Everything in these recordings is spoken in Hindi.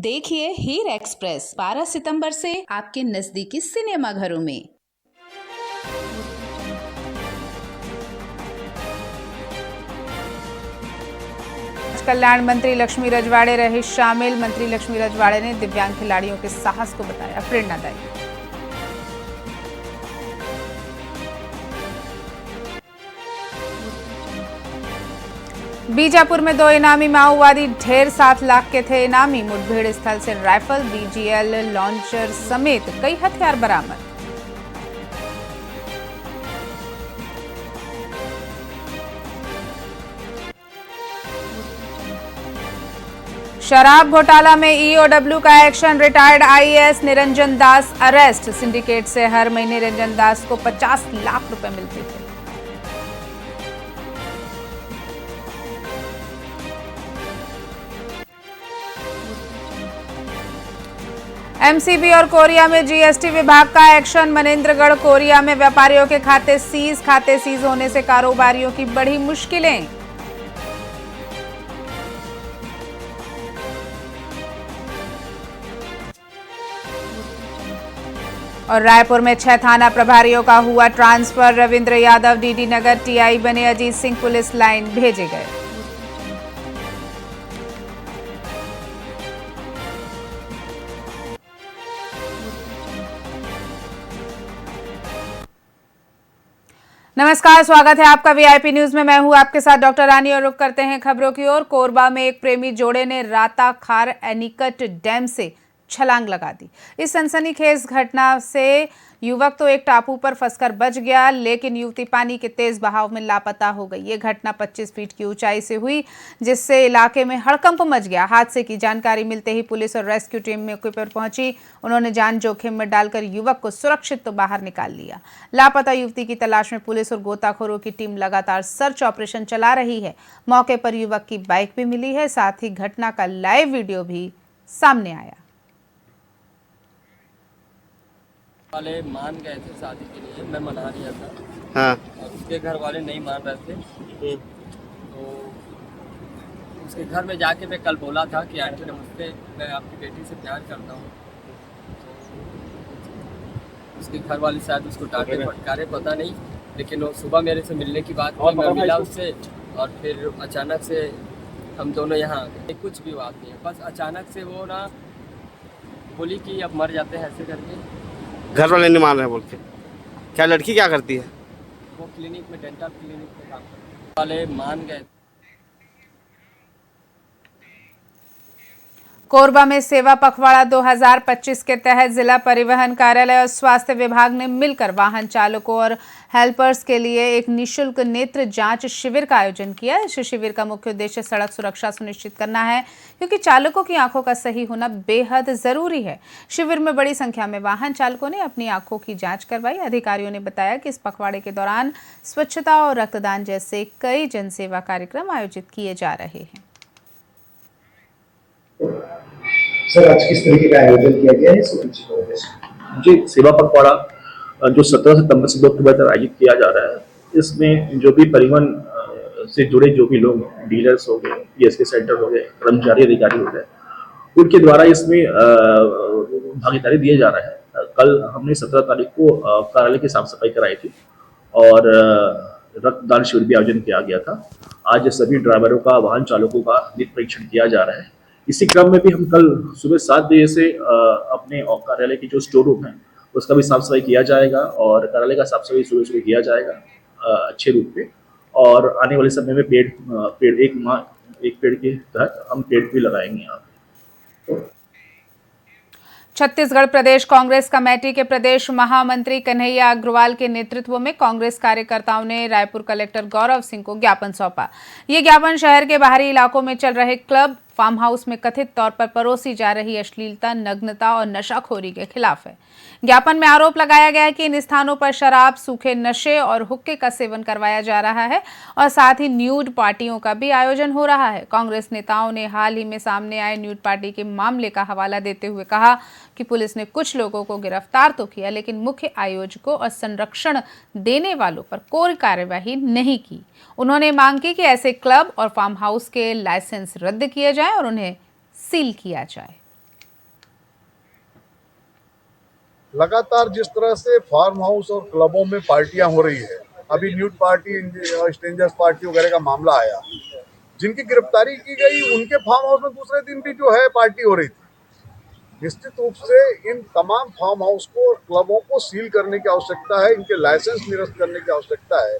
देखिए हीर एक्सप्रेस 12 सितंबर से आपके नजदीकी सिनेमा घरों में। कल्याण मंत्री लक्ष्मी रजवाड़े रहे शामिल। मंत्री लक्ष्मी रजवाड़े ने दिव्यांग खिलाड़ियों के साहस को बताया प्रेरणादायी। बीजापुर में 2 इनामी माओवादी ढेर 7 लाख के थे इनामी। मुठभेड़ स्थल से राइफल, बीजीएल, लॉन्चर समेत कई हथियार बरामद। शराब घोटाला में ईओडब्ल्यू का action. Retired IAS Niranjan Das arrest. Syndicate से हर महीने निरंजन दास को 50 लाख रुपए मिलते थे। एमसीबी और कोरिया में जीएसटी विभाग का एक्शन। मनेंद्रगढ़ कोरिया में व्यापारियों के खाते सीज होने से कारोबारियों की बढ़ी मुश्किलें। और रायपुर में 6 थाना प्रभारियों का हुआ ट्रांसफर। रविंद्र यादव डीडी नगर टीआई बने। अजीत सिंह पुलिस लाइन भेजे गए। नमस्कार, स्वागत है आपका वीआईपी न्यूज में। मैं हूं आपके साथ डॉक्टर रानी और रुक करते हैं खबरों की ओर। कोरबा में एक प्रेमी जोड़े ने राताखार एनीकट डैम से छलांग लगा दी। इस सनसनीखेज घटना से युवक तो एक टापू पर फंसकर बच गया, लेकिन युवती पानी के तेज बहाव में लापता हो गई। ये घटना 25 फीट की ऊंचाई से हुई, जिससे इलाके में हड़कंप मच गया। हादसे की जानकारी मिलते ही पुलिस और रेस्क्यू टीम मौके पर पहुंची। उन्होंने जान जोखिम में डालकर युवक को सुरक्षित तो बाहर निकाल लिया। लापता युवती की तलाश में पुलिस और गोताखोरों की टीम लगातार सर्च ऑपरेशन चला रही है। मौके पर युवक की बाइक भी मिली है, साथ ही घटना का लाइव वीडियो भी सामने आया। वाले मान गए थे शादी के लिए, मैं मना लिया था। हाँ। और उसके घर वाले नहीं मान रहे थे। तो उसके घर में जाके मैं कल बोला था कि आंटी नमस्ते, मैं आपकी बेटी से प्यार करता हूँ। तो उसके घर वाले शायद उसको डांटे फटकारे, पता नहीं, लेकिन वो सुबह मेरे से मिलने की बात की। मैं मिला उससे और फिर अचानक से हम दोनों यहाँ आ गए। कुछ भी बात नहीं है, बस अचानक से वो ना बोली कि अब मर जाते हैं ऐसे करके। घर वाले नहीं मान रहे बोल के। क्या लड़की क्या करती है? वो क्लिनिक में, डेंटल क्लिनिक में काम करते वाले मान गए। कोरबा में सेवा पखवाड़ा 2025 के तहत जिला परिवहन कार्यालय और स्वास्थ्य विभाग ने मिलकर वाहन चालकों और हेल्पर्स के लिए एक निशुल्क नेत्र जांच शिविर का आयोजन किया। इस शिविर का मुख्य उद्देश्य सड़क सुरक्षा सुनिश्चित करना है, क्योंकि चालकों की आंखों का सही होना बेहद जरूरी है। शिविर में बड़ी संख्या में वाहन चालकों ने अपनी आंखों की जांच करवाई। अधिकारियों ने बताया कि इस पखवाड़े के दौरान स्वच्छता और रक्तदान जैसे कई जनसेवा कार्यक्रम आयोजित किए जा रहे हैं। सर, आज किस तरीके का आयोजन किया गया है? जी, सेवा पखवाड़ा जो 17 सितंबर से 2 अक्टूबर तक आयोजित किया जा रहा है, इसमें जो भी परिवहन से जुड़े जो भी लोग, डीलर्स हो गए, पीएसके सेंटर हो गए, कर्मचारी अधिकारी हो गए, उनके द्वारा इसमें भागीदारी दिया जा रहा है। कल हमने 17 तारीख को कार्यालय की साफ सफाई कराई थी और रक्तदान शिविर भी आयोजन किया गया था। आज सभी ड्राइवरों का, वाहन चालकों का नित्य परीक्षण किया जा रहा है। इसी क्रम में भी हम कल सुबह 7 बजे से अपने कार्यालय की जो स्टोर रूम है उसका भी साफ सफाई किया जाएगा और कार्यालय का साफ सफाई सुबह सुबह किया जाएगा अच्छे रूप में। और आने वाले समय में एक पेड़ के तहत हम पेड़ भी लगाएंगे यहाँ पे। छत्तीसगढ़ प्रदेश कांग्रेस कमेटी के प्रदेश महामंत्री कन्हैया अग्रवाल के नेतृत्व में कांग्रेस कार्यकर्ताओं ने रायपुर कलेक्टर गौरव सिंह को ज्ञापन सौंपा। ये ज्ञापन शहर के बाहरी इलाकों में चल रहे क्लब, फार्म हाउस में कथित तौर पर परोसी जा रही अश्लीलता, नग्नता और नशाखोरी के खिलाफ है। ज्ञापन में आरोप लगाया गया है कि इन स्थानों पर शराब, सूखे नशे और हुक्के का सेवन करवाया जा रहा है और साथ ही न्यूड पार्टियों का भी आयोजन हो रहा है। कांग्रेस नेताओं ने हाल ही में सामने आए न्यूड पार्टी के मामले का हवाला देते हुए कहा कि पुलिस ने कुछ लोगों को गिरफ्तार तो किया, लेकिन मुख्य आयोजकों और संरक्षण देने वालों पर कोई कार्यवाही नहीं की। उन्होंने मांग की कि ऐसे क्लब और फार्म हाउस के लाइसेंस रद्द किए जाएं और उन्हें सील किया जाए। लगातार जिस तरह से फार्म हाउस और क्लबों में पार्टियां हो रही है, अभी न्यूड पार्टी, स्ट्रेंजर्स पार्टी वगैरह का मामला आया, जिनकी गिरफ्तारी की गई उनके फार्म हाउस में दूसरे दिन भी जो है पार्टी हो रही थी। निश्चित रूप से इन तमाम फार्म हाउस को और क्लबों को सील करने की आवश्यकता है, इनके लाइसेंस निरस्त करने की आवश्यकता है,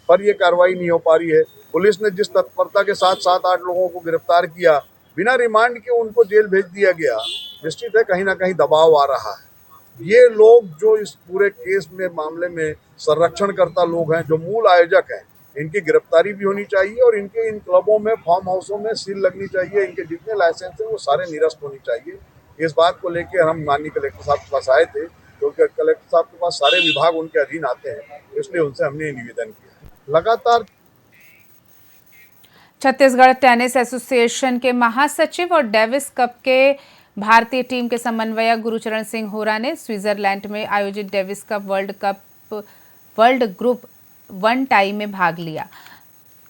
पर यह कार्रवाई नहीं हो पा रही है। पुलिस ने जिस तत्परता के साथ 7-8 लोगों को गिरफ्तार किया, बिना रिमांड के उनको जेल भेज दिया गया, निश्चित है कहीं ना कहीं दबाव आ रहा है। ये लोग जो इस पूरे केस में मामले में संरक्षणकर्ता लोग हैं, जो मूल आयोजक हैं, इनकी गिरफ्तारी भी होनी चाहिए और इनके इन क्लबों में, फार्म हाउसों में सील लगनी चाहिए। इनके जितने लाइसेंस हैं वो सारे निरस्त होनी चाहिए। इस बात को लेकर हम माननीय कलेक्टर साहब के पास आए थे, क्योंकि कलेक्टर साहब के पास सारे विभाग उनके अधीन आते हैं, इसलिए उनसे हमने निवेदन किया। लगातार छत्तीसगढ़ टेनिस एसोसिएशन के महासचिव और डेविस कप के भारतीय टीम के समन्वयक गुरुचरण सिंह होरा ने स्विट्जरलैंड में आयोजित Davis cup world group 1 tie में भाग लिया।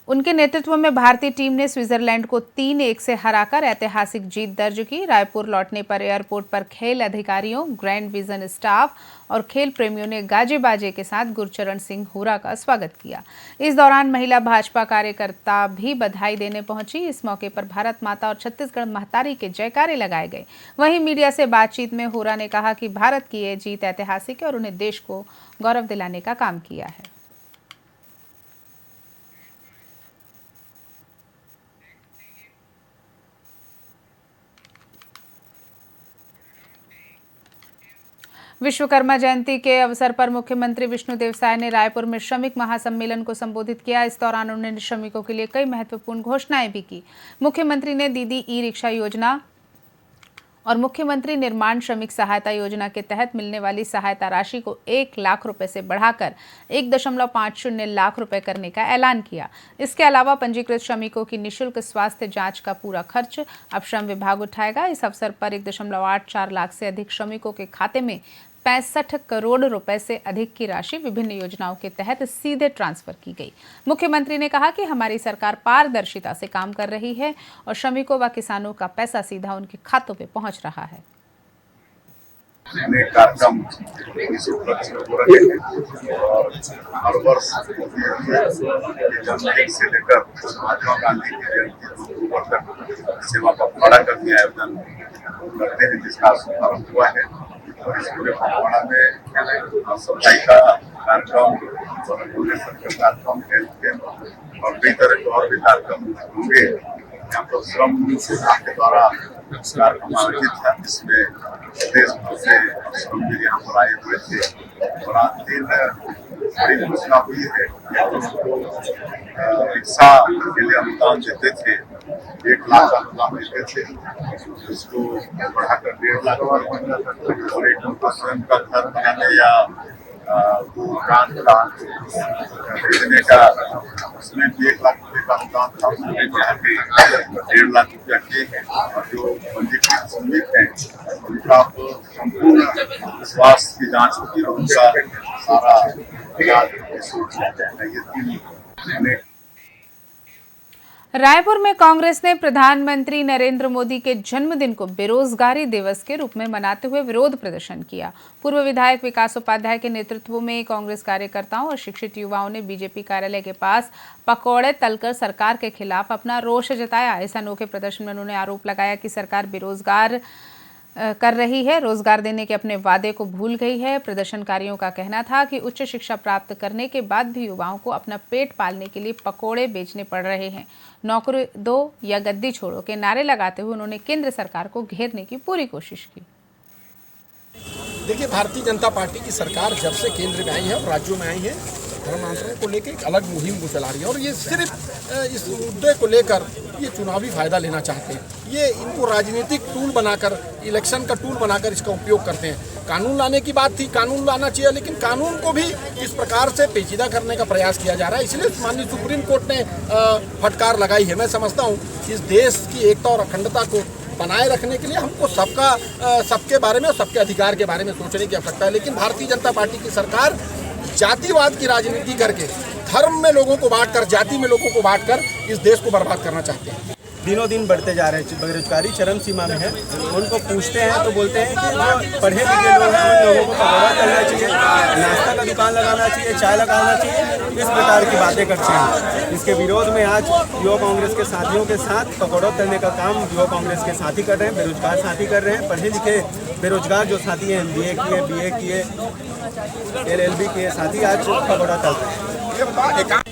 उनके नेतृत्व में भारतीय टीम ने स्विट्जरलैंड को 3-1 से हराकर ऐतिहासिक जीत दर्ज की। रायपुर लौटने पर एयरपोर्ट पर खेल अधिकारियों, ग्रैंड विजन स्टाफ और खेल प्रेमियों ने गाजे बाजे के साथ गुरचरण सिंह होरा का स्वागत किया। इस दौरान महिला भाजपा कार्यकर्ता भी बधाई देने पहुंची। इस मौके पर भारत माता और छत्तीसगढ़ महतारी के जयकारे लगाए गए। वहीं मीडिया से बातचीत में होरा ने कहा कि भारत की ये जीत ऐतिहासिक है और उन्हें देश को गौरव दिलाने का काम किया है। विश्वकर्मा जयंती के अवसर पर मुख्यमंत्री विष्णुदेव साय ने रायपुर में श्रमिक महासम्मेलन को संबोधित किया। इस दौरान उन्होंने श्रमिकों के लिए कई महत्वपूर्ण घोषणाएं भी की। मुख्यमंत्री ने दीदी ई-रिक्शा योजना और मुख्यमंत्री निर्माण श्रमिक सहायता योजना के तहत मिलने वाली सहायता राशि को 1 लाख रुपए से बढ़ाकर 1.50 लाख रुपए करने का ऐलान किया। इसके अलावा पंजीकृत श्रमिकों की निःशुल्क स्वास्थ्य जांच का पूरा खर्च अब श्रम विभाग उठाएगा। इस अवसर पर 1.84 लाख से अधिक श्रमिकों के खाते में 65 करोड़ रुपए से अधिक की राशि विभिन्न योजनाओं के तहत सीधे ट्रांसफर की गई। मुख्यमंत्री ने कहा कि हमारी सरकार पारदर्शिता से काम कर रही है और श्रमिकों व किसानों का पैसा सीधा उनके खातों में पहुंच रहा है। अनेक कार्यक्रम इस उपलक्ष्य में हो रहे हैं और हर वर्ष जन्मदिन से लेकर महात्मा गांधी की जयंती तक सेवा पखवाड़ा का भी आयोजन करते हैं, जिसका शुभारंभ हुआ है। और इस पूरे पखवाड़ा में सफाई का कार्यक्रम, कार्यक्रम, हेल्थ कैंप और कई तरह के और भी कार्यक्रम होंगे। यहाँ पर श्रम विभाग के द्वारा कार्यक्रम आयोजित है, जिसमें देश भर से श्रमजीवी यहाँ पर आए हुए थे और आज दिन बड़ी घोषणा हुई है कि रिक्शा के लिए अनुदान देते थे, 1 लाख का अनुदान देते थे, इसको बढ़ाकर 1.5 लाख और एक उनका स्वयं का घर बनाने या दुकान का खरीदने का उसमें भी 1 लाख रुपए का अनुदान था, उसको भी बढ़ा के 1.5 लाख रुपया किए हैं। और जो पंजीकृत श्रमिक हैं उनका संपूर्ण स्वास्थ्य की जांच होती है, उनका सारा इलाज ये रायपुर में कांग्रेस ने प्रधानमंत्री नरेंद्र मोदी के जन्मदिन को बेरोजगारी दिवस के रूप में मनाते हुए विरोध प्रदर्शन किया। पूर्व विधायक विकास उपाध्याय के नेतृत्व में कांग्रेस कार्यकर्ताओं और शिक्षित युवाओं ने बीजेपी कार्यालय के पास पकौड़े तलकर सरकार के खिलाफ अपना रोष जताया। इस अनोखे प्रदर्शन में उन्होंने आरोप लगाया कि सरकार बेरोजगार कर रही है, रोजगार देने के अपने वादे को भूल गई है। प्रदर्शनकारियों का कहना था कि उच्च शिक्षा प्राप्त करने के बाद भी युवाओं को अपना पेट पालने के लिए पकोड़े बेचने पड़ रहे हैं। नौकरी दो या गद्दी छोड़ो के नारे लगाते हुए उन्होंने केंद्र सरकार को घेरने की पूरी कोशिश की। देखिए, भारतीय जनता पार्टी की सरकार जब से केंद्र में आई है और राज्यों में आई है, धर्मांतरण को लेकर एक अलग मुहिम को चला रही है और ये सिर्फ इस मुद्दे को लेकर ये चुनावी फायदा लेना चाहते हैं। ये इनको राजनीतिक टूल बनाकर, इलेक्शन का टूल बनाकर इसका उपयोग करते हैं। कानून लाने की बात थी, कानून लाना चाहिए, लेकिन कानून को भी इस प्रकार से पेचीदा करने का प्रयास किया जा रहा है। इसलिए माननीय सुप्रीम कोर्ट ने फटकार लगाई है। मैं समझता हूँ इस देश की एकता और अखंडता को बनाए रखने के लिए हमको सबके बारे में और सबके अधिकार के बारे में सोचने की आवश्यकता है। लेकिन भारतीय जनता पार्टी की सरकार जातिवाद की राजनीति करके, धर्म में लोगों को बांटकर, जाति में लोगों को बांटकर इस देश को बर्बाद करना चाहते हैं। दिनों दिन बढ़ते जा रहे हैं, बेरोजगारी चरम सीमा में है। उनको पूछते हैं तो बोलते हैं कि जो पढ़े लिखे लोग हैं उन लोगों को पकौड़ा तलना चाहिए, नाश्ता का दुकान लगाना चाहिए, चाय लगाना चाहिए, इस प्रकार की बातें करते हैं। इसके विरोध में आज युवा कांग्रेस के साथियों के साथ पकौड़ा तलने का काम युवा कांग्रेस के साथी कर रहे हैं, बेरोजगार साथी कर रहे हैं। पढ़े लिखे बेरोजगार जो साथी हैं, MBA किए, BA किए, LLB किए साथी आज पकौड़ा तल रहे हैं।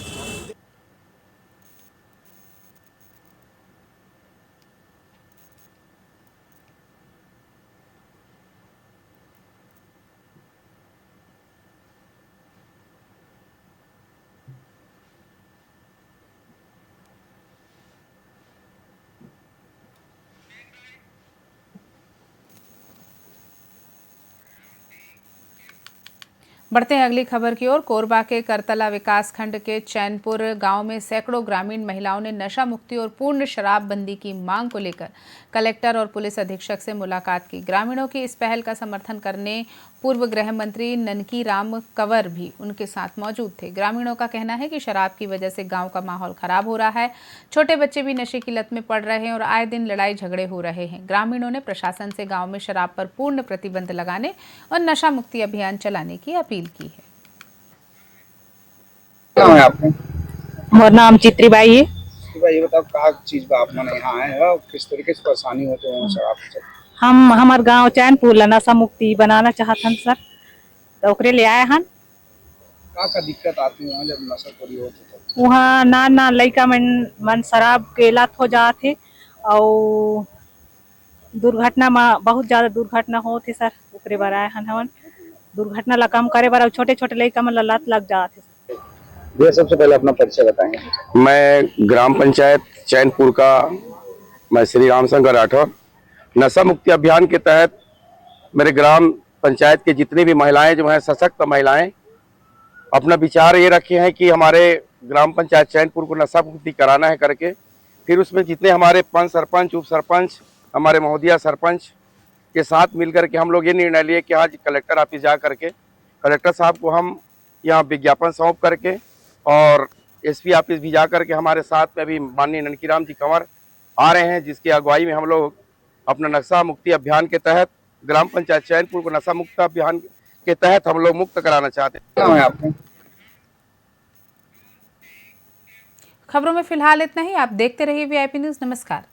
बढ़ते हैं अगली खबर की ओर। कोरबा के करतला विकास खंड के चैनपुर गांव में सैकड़ों ग्रामीण महिलाओं ने नशा मुक्ति और पूर्ण शराबबंदी की मांग को लेकर कलेक्टर और पुलिस अधीक्षक से मुलाकात की। ग्रामीणों की इस पहल का समर्थन करने पूर्व गृह मंत्री ननकी राम कंवर भी उनके साथ मौजूद थे। ग्रामीणों का कहना है कि शराब की वजह से गांव का माहौल खराब हो रहा है, छोटे बच्चे भी नशे की लत में पड़ रहे हैं और आए दिन लड़ाई झगड़े हो रहे हैं। ग्रामीणों ने प्रशासन से गांव में शराब पर पूर्ण प्रतिबंध लगाने और नशा मुक्ति अभियान चलाने की अपील की है। क्या है आपने? मोर नाम चित्रीबाई है। ये बताओ क्या चीज बा आप मने यहाँ आए हैं और किस तरीके से परेशानी होते हैं शराब से? हम हमार गांव चैनपुर ला नशा मुक्ति बनाना चाहत हन सर, तो ओकरे ले आए हन। का दिक्कत आती है जब नशा पूरी होती है? वहाँ ना लड़का मन शराब के लत हो जाते और दुर्घटना में बहुत ज्यादा दुर्घटना होती सर, ओकरे बार आए हन। हमन दुर्घटना ला कम करे बार छोटे छोटे लड़का मन ला लत लग जाते। सबसे पहले अपना परिचय बताएंगे। मैं ग्राम पंचायत चैनपुर का मैं श्री राम शंकर राठौर। नशा मुक्ति अभियान के तहत मेरे ग्राम पंचायत के जितनी भी महिलाएं जो हैं सशक्त महिलाएं अपना विचार ये रखे हैं कि हमारे ग्राम पंचायत चैनपुर को नशा मुक्ति कराना है करके। फिर उसमें जितने हमारे पंच सरपंच, उप सरपंच, हमारे महोदया सरपंच के साथ मिलकर के हम लोग ये निर्णय लिए कि आज कलेक्टर ऑफिस जा करके कलेक्टर साहब को हम यहाँ विज्ञापन सौंप करके और SP ऑफिस भी जा करके हमारे साथ में अभी माननीय ननकी राम जी कंवर आ रहे हैं, जिसकी अगुवाई में हम लोग अपना नशा मुक्ति अभियान के तहत ग्राम पंचायत चैनपुर को नशा मुक्त अभियान के तहत हम लोग मुक्त कराना चाहते हैं। क्या है आपने? खबरों में फिलहाल इतना ही। आप देखते रहिए VIP न्यूज़। नमस्कार।